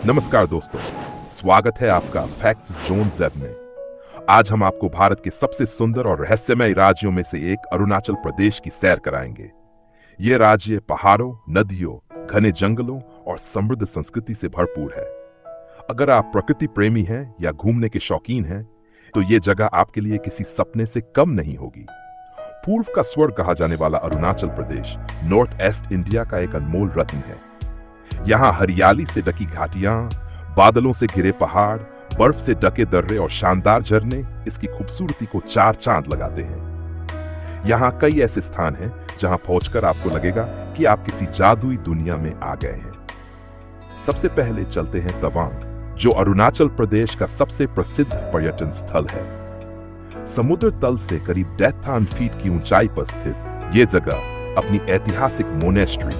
नमस्कार दोस्तों, स्वागत है आपका फैक्ट्स जोन ज़ेब में। आज हम आपको भारत के सबसे सुंदर और रहस्यमय राज्यों में से एक अरुणाचल प्रदेश की सैर कराएंगे। ये राज्य पहाड़ों, नदियों, घने जंगलों और समृद्ध संस्कृति से भरपूर है। अगर आप प्रकृति प्रेमी हैं या घूमने के शौकीन हैं, तो ये जगह आपके लिए किसी सपने से कम नहीं होगी। पूर्व का स्वर्ग कहा जाने वाला Arunachal Pradesh north east India का एक अनमोल रत्न है। यहाँ हरियाली से ढकी घाटियां, बादलों से घिरे पहाड़, बर्फ से ढके दर्रे और शानदार झरने इसकी खूबसूरती को चार चांद लगाते हैं। यहाँ कई ऐसे स्थान हैं जहाँ पहुंचकर आपको लगेगा कि आप किसी जादुई दुनिया में आ गए हैं। सबसे पहले चलते हैं तवांग, जो अरुणाचल प्रदेश का सबसे प्रसिद्ध पर्यटन स्थल है। समुद्र तल से करीब 10,000 फीट की ऊंचाई पर स्थित ये जगह अपनी ऐतिहासिक मोनेस्ट्री,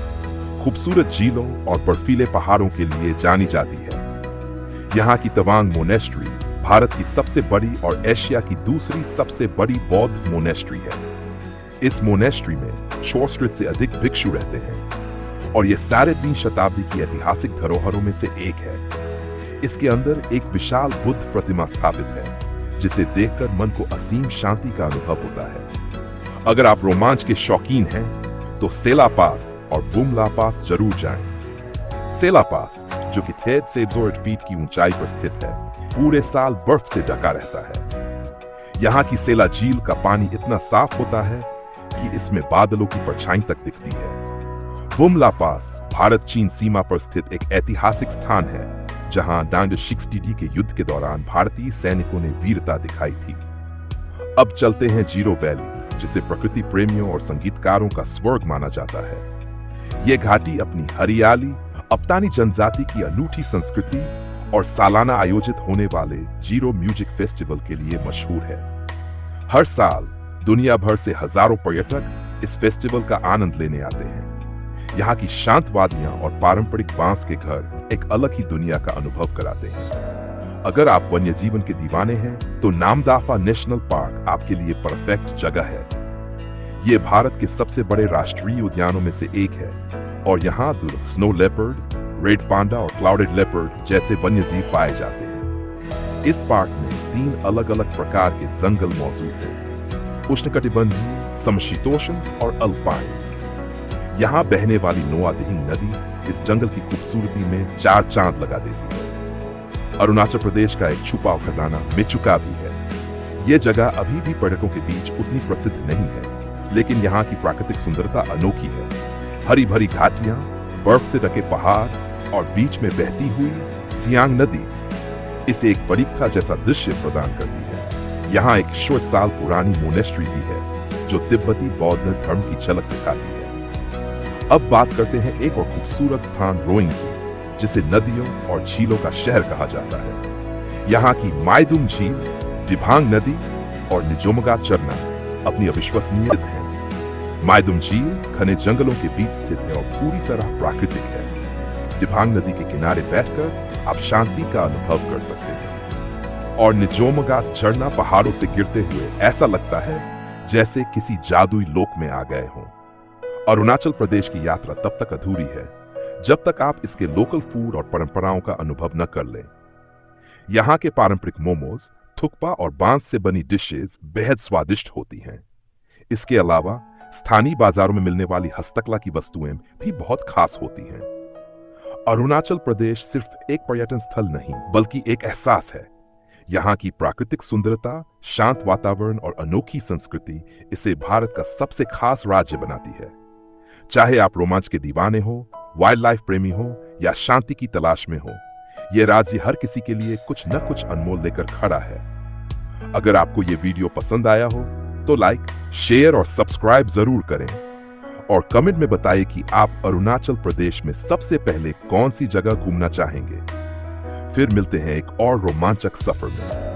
खूबसूरत झीलों और बर्फीले पहाड़ों के लिए जानी जाती है। यहाँ की तवांग मोनेस्ट्री भारत की सबसे बड़ी और एशिया की दूसरी सबसे बड़ी बौद्ध मोनेस्ट्री है। इस मोनेस्ट्री में 100 से अधिक भिक्षु रहते हैं और ये 3.5 शताब्दी की ऐतिहासिक धरोहरों में से एक है। इसके अंदर एक विशाल बुद्ध प्रतिमा स्थापित है, जिसे देखकर मन को असीम शांति का अनुभव होता है। अगर आप रोमांच के शौकीन हैं, तो सेला पास और बुमला पास जरूर जाएं। सेला पास, जो कि 6 से 2 फीट की ऊंचाई पर स्थित है, पूरे साल बर्फ से ढका रहता है। यहाँ की सेला झील का पानी इतना साफ होता है कि इसमें बादलों की परछाई तक दिखती है। बुमला पास भारत चीन सीमा पर स्थित एक ऐतिहासिक स्थान है, जहाँ डांगशिक्सटीडी के युद्ध के दौरान भारतीय सैनिकों ने वीरता दिखाई थी। अब चलते हैं जीरो वैली, जिसे प्रकृति प्रेमियों और संगीतकारों का स्वर्ग माना जाता है। ये घाटी अपनी हरियाली, अपतानी जनजाति की अनूठी संस्कृति और सालाना आयोजित होने वाले जीरो म्यूजिक फेस्टिवल के लिए मशहूर है। हर साल दुनिया भर से हजारों पर्यटक इस फेस्टिवल का आनंद लेने आते हैं। यहाँ की शांत वादियां और पारंपरिक बांस के घर एक अलग ही दुनिया का अनुभव कराते हैं। अगर आप वन्य जीवन के दीवाने हैं, तो नामदाफा नेशनल पार्क आपके लिए परफेक्ट जगह है। ये भारत के सबसे बड़े राष्ट्रीय उद्यानों में से एक है और यहाँ स्नो लेपर्ड, रेड पांडा और क्लाउडेड लेपर्ड जैसे वन्यजीव पाए जाते हैं। इस पार्क में 3 अलग अलग प्रकार के जंगल मौजूद हैं: उष्णकटिबंधीय, समशीतोष्ण और अल्पाइन। यहाँ बहने वाली नोआदिहिंग नदी इस जंगल की खूबसूरती में 4 चांद लगा देती है। अरुणाचल प्रदेश का एक छुपा खजाना मेचुका भी है। ये जगह अभी भी पर्यटकों के बीच उतनी प्रसिद्ध नहीं है, लेकिन यहाँ की प्राकृतिक सुंदरता अनोखी है। हरी भरी घाटियां, बर्फ से ढके पहाड़ और बीच में बहती हुई सियांग नदी इसे एक परीक्षा जैसा दृश्य प्रदान करती है। यहाँ एक 100 साल पुरानी मोनेस्ट्री भी है, जो तिब्बती बौद्ध धर्म की झलक दिखाती है। अब बात करते हैं एक और खूबसूरत स्थान रोइंग की, जिसे नदियों और झीलों का शहर कहा जाता है। यहाँ की माइदुंग झील, दिबांग नदी और निजोमगा झरना अपनी अविश्वसनीय है। माइदुंग झील घने जंगलों के बीच स्थित है और पूरी तरह प्राकृतिक है। दिबांग नदी के किनारे बैठकर आप शांति का अनुभव कर सकते हैं और निजोमगा झरना पहाड़ों से गिरते हुए ऐसा लगता है जैसे किसी जादुई लोक में आ गए हों। अरुणाचल प्रदेश की यात्रा तब तक अधूरी है जब तक आप इसके लोकल फूड और परंपराओं का अनुभव न कर लें। यहाँ के पारंपरिक मोमोज, थुक्पा और बांस से बनी डिशेज बेहद स्वादिष्ट होती हैं। इसके अलावा स्थानीय बाजारों में मिलने वाली हस्तकला की वस्तुएं भी बहुत खास होती हैं। अरुणाचल प्रदेश सिर्फ एक पर्यटन स्थल नहीं, बल्कि एक एहसास है। यहाँ की प्राकृतिक सुंदरता, शांत वातावरण और अनोखी संस्कृति इसे भारत का सबसे खास राज्य बनाती है। चाहे आप रोमांच के दीवाने हो, वाइल्ड लाइफ प्रेमी हो या शांति की तलाश में हो, यह राज्य हर किसी के लिए कुछ न कुछ अनमोल लेकर खड़ा है। अगर आपको यह वीडियो पसंद आया हो, तो लाइक, शेयर और सब्सक्राइब जरूर करें और कमेंट में बताएं कि आप अरुणाचल प्रदेश में सबसे पहले कौन सी जगह घूमना चाहेंगे। फिर मिलते हैं एक और रोमांचक सफर में।